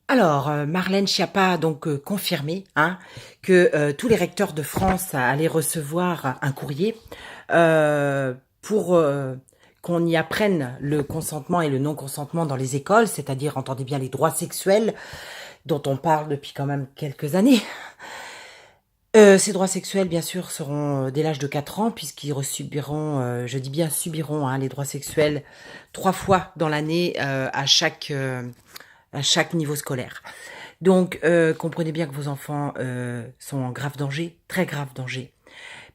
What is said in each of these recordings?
Alors, Marlène Schiappa a donc confirmé que tous les recteurs de France allaient recevoir un courrier pour qu'on y apprenne le consentement et le non-consentement dans les écoles, c'est-à-dire, entendez bien, les droits sexuels dont on parle depuis quand même quelques années. Ces droits sexuels, bien sûr, seront dès l'âge de 4 ans, puisqu'ils subiront, je dis bien subiront, les droits sexuels 3 fois dans l'année à chaque niveau scolaire. Donc, comprenez bien que vos enfants sont en grave danger, très grave danger.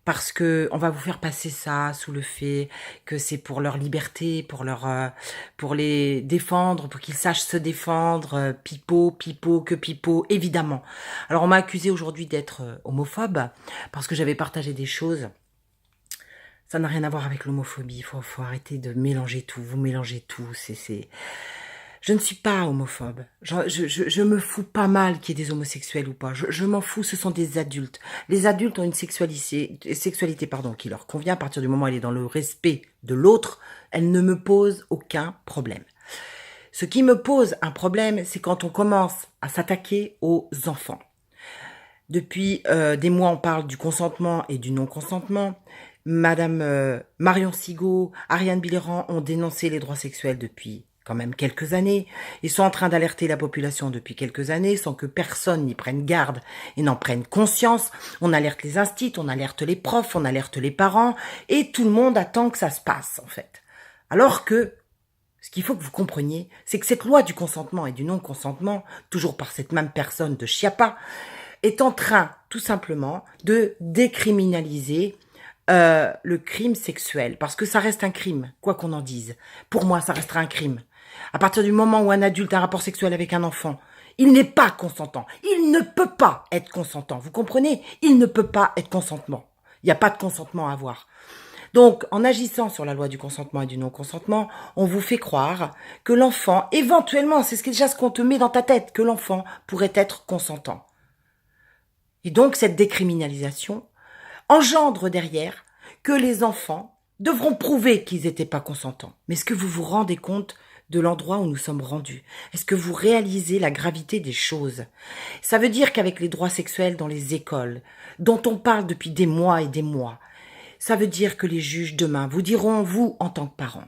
Parce que on va vous faire passer ça sous le fait que c'est pour leur liberté, pour les défendre, pour qu'ils sachent se défendre, pipeau, pipeau, évidemment. Alors on m'a accusé aujourd'hui d'être homophobe parce que j'avais partagé des choses. Ça n'a rien à voir avec l'homophobie. Faut arrêter de mélanger tout. Vous mélangez tout. Je ne suis pas homophobe. Je me fous pas mal qu'il y ait des homosexuels ou pas. Je m'en fous, ce sont des adultes. Les adultes ont une sexualité qui leur convient à partir du moment où elle est dans le respect de l'autre. Elle ne me pose aucun problème. Ce qui me pose un problème, c'est quand on commence à s'attaquer aux enfants. Depuis des mois, on parle du consentement et du non-consentement. Madame Marion Sigaud, Ariane Biléran ont dénoncé les droits sexuels depuis quand même quelques années. Ils sont en train d'alerter la population depuis quelques années sans que personne n'y prenne garde et n'en prenne conscience. On alerte les instits, on alerte les profs, on alerte les parents et tout le monde attend que ça se passe en fait. Alors que ce qu'il faut que vous compreniez, c'est que cette loi du consentement et du non-consentement, toujours par cette même personne de Schiappa, est en train tout simplement de décriminaliser le crime sexuel, parce que ça reste un crime, quoi qu'on en dise. Pour moi, ça restera un crime. À partir du moment où un adulte a un rapport sexuel avec un enfant, il n'est pas consentant. Il ne peut pas être consentant. Vous comprenez? Il ne peut pas être consentement. Il n'y a pas de consentement à avoir. Donc, en agissant sur la loi du consentement et du non-consentement, on vous fait croire que l'enfant, éventuellement, c'est déjà ce qu'on te met dans ta tête, que l'enfant pourrait être consentant. Et donc, cette décriminalisation engendre derrière que les enfants devront prouver qu'ils n'étaient pas consentants. Mais est-ce que vous vous rendez compte de l'endroit où nous sommes rendus? Est-ce que vous réalisez la gravité des choses? Ça veut dire qu'avec les droits sexuels dans les écoles, dont on parle depuis des mois et des mois, ça veut dire que les juges demain vous diront, vous, en tant que parents,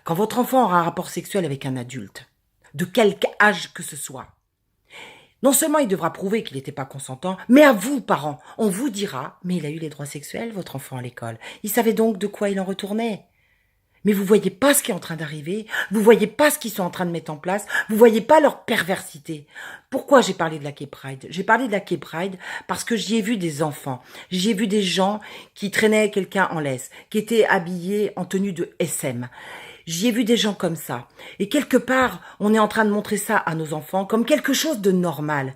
quand votre enfant aura un rapport sexuel avec un adulte, de quelque âge que ce soit, non seulement il devra prouver qu'il n'était pas consentant, mais à vous, parents, on vous dira, mais il a eu les droits sexuels, votre enfant, à l'école. Il savait donc de quoi il en retournait. Mais vous voyez pas ce qui est en train d'arriver, vous voyez pas ce qu'ils sont en train de mettre en place, vous voyez pas leur perversité. Pourquoi j'ai parlé de la Gay Pride? J'ai parlé de la Gay Pride parce que j'y ai vu des enfants, j'y ai vu des gens qui traînaient quelqu'un en laisse, qui étaient habillés en tenue de SM. J'y ai vu des gens comme ça. Et quelque part, on est en train de montrer ça à nos enfants comme quelque chose de normal.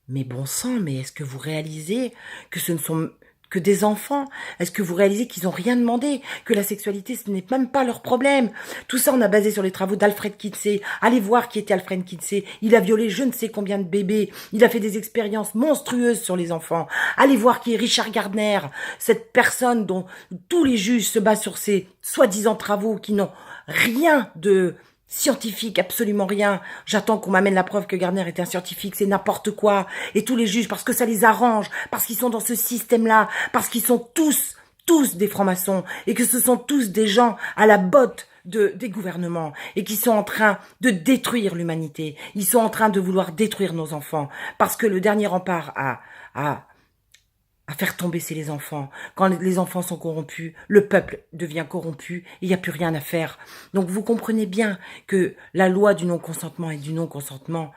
Mais bon sang, mais est-ce que vous réalisez que ce ne sont que des enfants? Est-ce que vous réalisez qu'ils n'ont rien demandé? Que la sexualité, ce n'est même pas leur problème? Tout ça, on a basé sur les travaux d'Alfred Kinsey. Allez voir qui était Alfred Kinsey. Il a violé je ne sais combien de bébés. Il a fait des expériences monstrueuses sur les enfants. Allez voir qui est Richard Gardner, cette personne dont tous les juges se basent sur ces soi-disant travaux qui n'ont rien de scientifique, absolument rien. J'attends qu'on m'amène la preuve que Gardner était un scientifique, c'est n'importe quoi. Et tous les juges, parce que ça les arrange, parce qu'ils sont dans ce système-là, parce qu'ils sont tous des francs-maçons, et que ce sont tous des gens à la botte des gouvernements, et qui sont en train de détruire l'humanité. Ils sont en train de vouloir détruire nos enfants, parce que le dernier rempart à faire tomber, c'est les enfants. Quand les enfants sont corrompus, le peuple devient corrompu, il n'y a plus rien à faire. Donc vous comprenez bien que la loi du non-consentement et du non-consentement,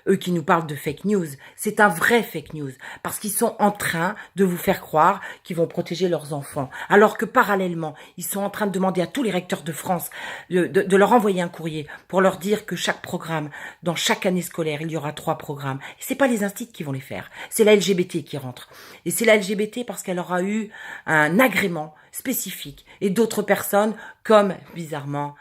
eux qui nous parlent de fake news, c'est un vrai fake news, parce qu'ils sont en train de vous faire croire qu'ils vont protéger leurs enfants, alors que parallèlement, ils sont en train de demander à tous les recteurs de France de leur envoyer un courrier pour leur dire que chaque programme, dans chaque année scolaire, il y aura 3 programmes. Et c'est pas les instituts qui vont les faire, c'est la LGBT qui rentre. Et c'est la LGBT parce qu'elle aura eu un agrément spécifique. Et d'autres personnes, comme bizarrement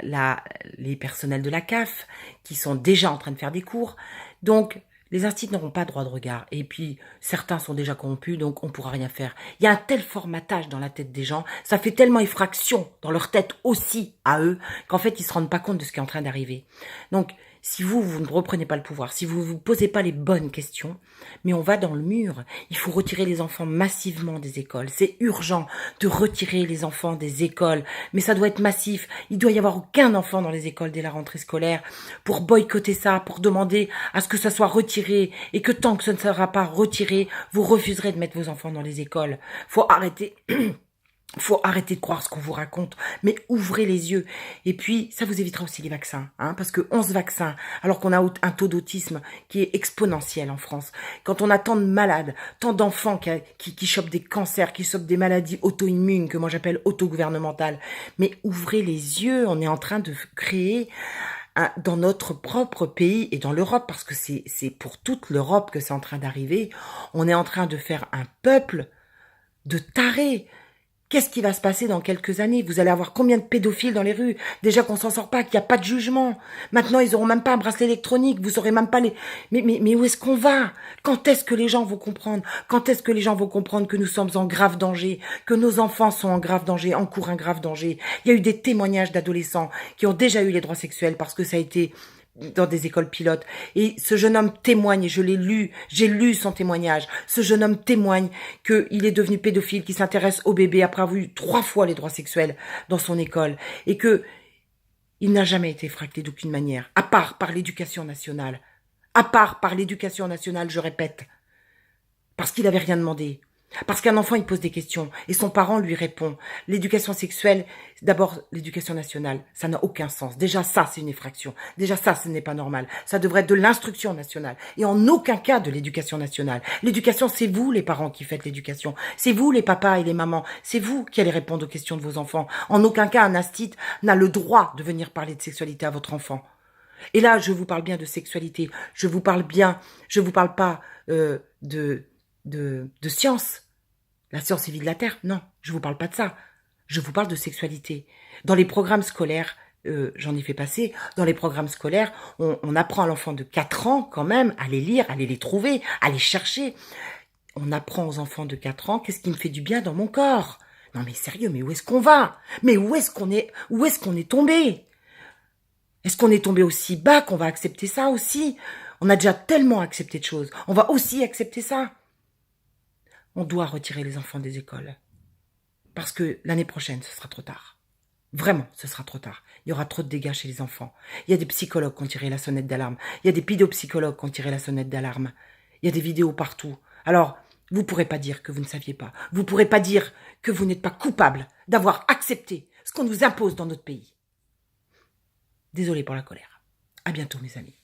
les personnels de la CAF, qui sont déjà en train de faire des cours. Donc, les instituts n'auront pas droit de regard. Et puis, certains sont déjà corrompus, donc on ne pourra rien faire. Il y a un tel formatage dans la tête des gens, ça fait tellement effraction dans leur tête aussi à eux, qu'en fait, ils ne se rendent pas compte de ce qui est en train d'arriver. Donc, si vous ne reprenez pas le pouvoir, si vous ne vous posez pas les bonnes questions, mais on va dans le mur. Il faut retirer les enfants massivement des écoles. C'est urgent de retirer les enfants des écoles, mais ça doit être massif. Il doit y avoir aucun enfant dans les écoles dès la rentrée scolaire pour boycotter ça, pour demander à ce que ça soit retiré et que tant que ce ne sera pas retiré, vous refuserez de mettre vos enfants dans les écoles. Faut arrêter. Faut arrêter de croire ce qu'on vous raconte, mais ouvrez les yeux. Et puis, ça vous évitera aussi les vaccins, parce que 11 vaccins, alors qu'on a un taux d'autisme qui est exponentiel en France. Quand on a tant de malades, tant d'enfants qui chopent des cancers, qui chopent des maladies auto-immunes, que moi j'appelle auto-gouvernementales, mais ouvrez les yeux, on est en train de créer dans notre propre pays et dans l'Europe, parce que c'est pour toute l'Europe que c'est en train d'arriver, on est en train de faire un peuple de tarés. Qu'est-ce qui va se passer dans quelques années? Vous allez avoir combien de pédophiles dans les rues? Déjà qu'on s'en sort pas, qu'il n'y a pas de jugement. Maintenant, ils auront même pas un bracelet électronique. Vous saurez même pas les... Mais où est-ce qu'on va? Quand est-ce que les gens vont comprendre? Quand est-ce que les gens vont comprendre que nous sommes en grave danger? Que nos enfants sont en grave danger, encourent un grave danger? Il y a eu des témoignages d'adolescents qui ont déjà eu les droits sexuels parce que ça a été dans des écoles pilotes. Et ce jeune homme témoigne, et je l'ai lu, j'ai lu son témoignage. Ce jeune homme témoigne qu'il est devenu pédophile, qu'il s'intéresse aux bébés après avoir eu 3 fois les droits sexuels dans son école. Et que il n'a jamais été fracté d'aucune manière, à part par l'éducation nationale. À part par l'éducation nationale, je répète. Parce qu'il n'avait rien demandé. Parce qu'un enfant, il pose des questions et son parent lui répond. L'éducation sexuelle, d'abord l'éducation nationale, ça n'a aucun sens. Déjà ça, c'est une effraction. Déjà ça, ce n'est pas normal. Ça devrait être de l'instruction nationale et en aucun cas de l'éducation nationale. L'éducation, c'est vous les parents qui faites l'éducation. C'est vous les papas et les mamans. C'est vous qui allez répondre aux questions de vos enfants. En aucun cas, un instit n'a le droit de venir parler de sexualité à votre enfant. Et là, je vous parle bien de sexualité. Je vous parle pas de science. La science est vie de la terre. Non, je vous parle pas de ça. Je vous parle de sexualité. Dans les programmes scolaires, j'en ai fait passer, dans les programmes scolaires, on apprend à l'enfant de 4 ans quand même à les lire, à les trouver, à les chercher. On apprend aux enfants de 4 ans qu'est-ce qui me fait du bien dans mon corps. Non mais sérieux, mais où est-ce qu'on va? Mais où est-ce qu'on est tombé? Est-ce qu'on est tombé aussi bas qu'on va accepter ça aussi? On a déjà tellement accepté de choses. On va aussi accepter ça. On doit retirer les enfants des écoles. Parce que l'année prochaine, ce sera trop tard. Vraiment, ce sera trop tard. Il y aura trop de dégâts chez les enfants. Il y a des psychologues qui ont tiré la sonnette d'alarme. Il y a des pédopsychologues qui ont tiré la sonnette d'alarme. Il y a des vidéos partout. Alors, vous ne pourrez pas dire que vous ne saviez pas. Vous ne pourrez pas dire que vous n'êtes pas coupable d'avoir accepté ce qu'on nous impose dans notre pays. Désolée pour la colère. À bientôt, mes amis.